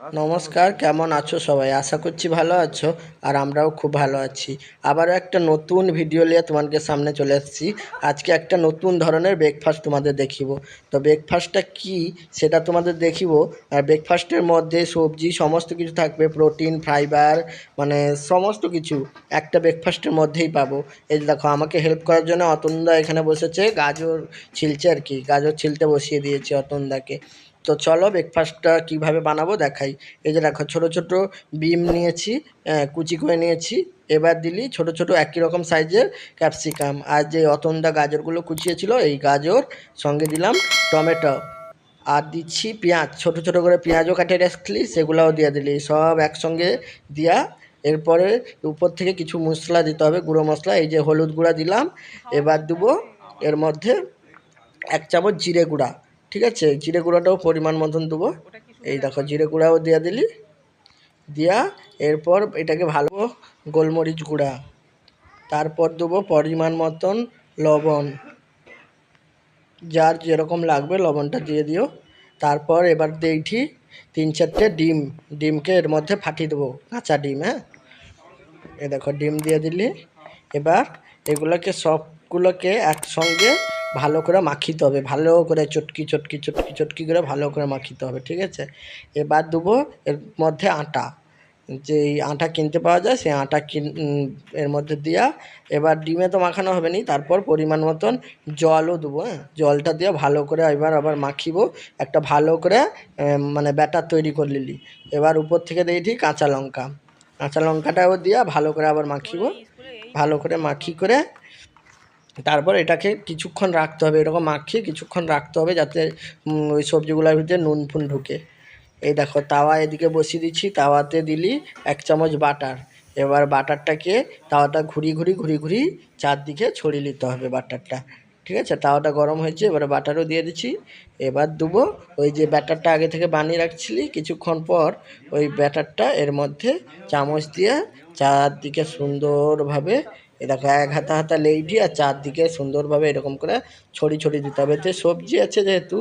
নমস্কার, কেমন আছো সবাই? আশা করছি ভালো আছো। আর আমরাও খুব ভালো আছি। আবারও একটা নতুন ভিডিও নিয়ে তোমাদের সামনে চলে এসেছি। আজকে একটা নতুন ধরনের ব্রেকফাস্ট তোমাদের দেখিব। তো ব্রেকফাস্টটা কি সেটা তোমাদের দেখিব। আর ব্রেকফাস্টের মধ্যে সবজি সমস্ত কিছু থাকবে, প্রোটিন, ফাইবার, মানে সমস্ত কিছু একটা ব্রেকফাস্টের মধ্যেই পাবো। এই যে দেখো, আমাকে হেল্প করার জন্য অতনুদা এখানে বসেছে, গাজর ছিলছে আর কি। গাজর ছিলতে বসিয়ে দিয়েছি অতনুদাকে। তো চলো ব্রেকফাস্টটা কীভাবে বানাবো দেখাই। এই যে দেখো, ছোটো ছোটো বিম নিয়েছি, কুচি করে নিয়েছি। এবার দিলি ছোটো ছোটো একই রকম সাইজের ক্যাপসিকাম, আর যে অতনদা গাজরগুলো কুচিয়েছিল এই গাজর, সঙ্গে দিলাম টমেটো, আর দিচ্ছি পেঁয়াজ, ছোটো ছোটো করে পেঁয়াজও কাটে রাখলি সেগুলোও দিয়ে দিলি, সব একসঙ্গে দিয়া। এরপরে উপর থেকে কিছু মশলা দিতে হবে, গুঁড়ো মশলা। এই যে হলুদ গুঁড়া দিলাম। এবার দেবো এর মধ্যে 1 চামচ জিরে গুঁড়া। ঠিক আছে, জিরে গুঁড়াটাও পরিমাণ মতন দেবো। এই দেখো, জিরে গুঁড়াও দিয়ে দিলি। দিয়া এরপর এটাকে ভালো, গোলমরিচ গুঁড়া, তারপর দেবো পরিমাণ মতন লবণ, যার যেরকম লাগবে লবণটা দিয়ে দিও। তারপর এবার দিয়েছি 3-4টে ডিম। ডিমকে এর মধ্যে ফাটিয়ে দেবো, কাঁচা ডিম। হ্যাঁ, এ দেখো ডিম দিয়ে দিলি। এবার এগুলোকে সবগুলোকে একসঙ্গে ভালো করে মাখিতে হবে, ভালো করে চটকি চটকি চটকি চটকি করে ভালো করে মাখিতে হবে। ঠিক আছে, এবার দেবো এর মধ্যে আটা, যেই আটা কিনতে পাওয়া যায় সেই আটা এর মধ্যে দেওয়া। এবার ডিমে তো মাখানো হবে না, তারপর পরিমাণ মতন জলও দেবো। হ্যাঁ, জলটা দিয়ে ভালো করে এবার আবার মাখিব, একটা ভালো করে মানে ব্যাটার তৈরি করে নিলি। এবার উপর থেকে দিয়েছি কাঁচা লঙ্কা, কাঁচা লঙ্কাটাও দিয়ে ভালো করে আবার মাখিব। ভালো করে মাখি করে তারপর এটাকে কিছুক্ষণ রাখতে হবে, এরকম মাখিয়ে কিছুক্ষণ রাখতে হবে, যাতে ওই সবজিগুলোর ভিতরে নুন ফুন ঢুকে। এই দেখো, তাওয়া এদিকে বসিয়ে দিচ্ছি। তাওয়াতে দিলি 1 চামচ বাটার। এবার বাটারটাকে, তাওয়াটা ঘুরি চারদিকে ছড়িয়ে নিতে হবে বাটারটা। ঠিক আছে, তাওয়াটা গরম হয়েছে, এবারে বাটারও দিয়ে দিচ্ছি। এবার দেবো ওই যে ব্যাটারটা আগে থেকে বানিয়ে রাখছিলি, কিছুক্ষণ পর ওই ব্যাটারটা এর মধ্যে চামচ দিয়ে চারদিকে সুন্দরভাবে, এ দেখো, এক হাতা হাতা লেইটি আর চারদিকে সুন্দরভাবে এরকম করে ছড়িয়ে দিতে হবে। এতে সবজি আছে যেহেতু,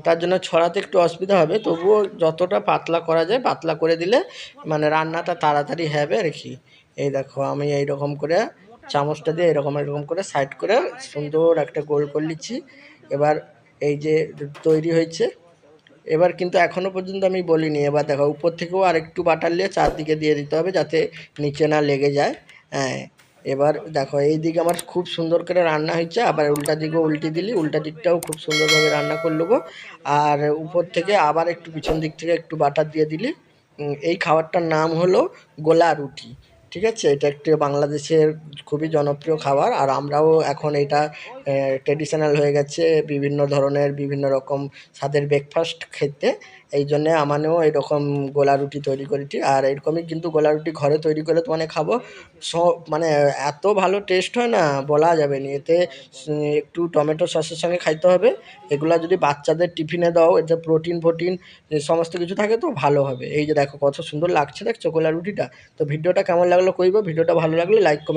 তার জন্য ছড়াতে একটু অসুবিধা হবে, তবুও যতটা পাতলা করা যায় পাতলা করে দিলে মানে রান্নাটা তাড়াতাড়ি হবে আর কি। এই দেখো, আমি এইরকম করে চামচটা দিয়ে এরকম এরকম করে সাইড করে সুন্দর একটা গোল করে নিচ্ছি। এবার এই যে তৈরি হয়েছে। এবার কিন্তু এখনও পর্যন্ত আমি বলিনি, এবার দেখো উপর থেকেও আরেকটু বাটার নিয়ে চারদিকে দিয়ে দিতে হবে, যাতে নিচে না লেগে যায়। হ্যাঁ, এবার দেখো এইদিকে আমার খুব সুন্দর করে রান্না হয়েছে, আবার উল্টা দিকেও উল্টে দিলি, উল্টা দিকটাও খুব সুন্দরভাবে রান্না করে নেবো। আর উপর থেকে আবার একটু পিছন দিক থেকে একটু বাটার দিয়ে দিলি। এই খাবারটার নাম হলো গোলা রুটি। ঠিক আছে, এটা একটি বাংলাদেশের খুবই জনপ্রিয় খাবার, আর আমরাও এখন এটা ট্র্যাডিশনাল হয়ে গেছে বিভিন্ন ধরনের বিভিন্ন রকম স্বাদের ব্রেকফাস্ট খেতে। এই জন্যে আমানেও এরকম গোলা রুটি তৈরি করেছি, আর এরকমই কিন্তু গোলা রুটি ঘরে তৈরি করে তোমানে খাবো। মানে এত ভালো টেস্ট হয় না, বলা যাবে না। এতে একটু টমেটো সসের সঙ্গে খাইতে হবে। এগুলা যদি বাচ্চাদের টিফিনে দাও, এতে প্রোটিন ফোটিন সমস্ত কিছু থাকে, তো ভালো হবে। এই যে দেখো কত সুন্দর লাগছে, দেখছো গোলা রুটিটা? তো ভিডিওটা কেমন লাগলো কইবো। ভিডিওটা ভালো লাগলে লাইক কমেন্ট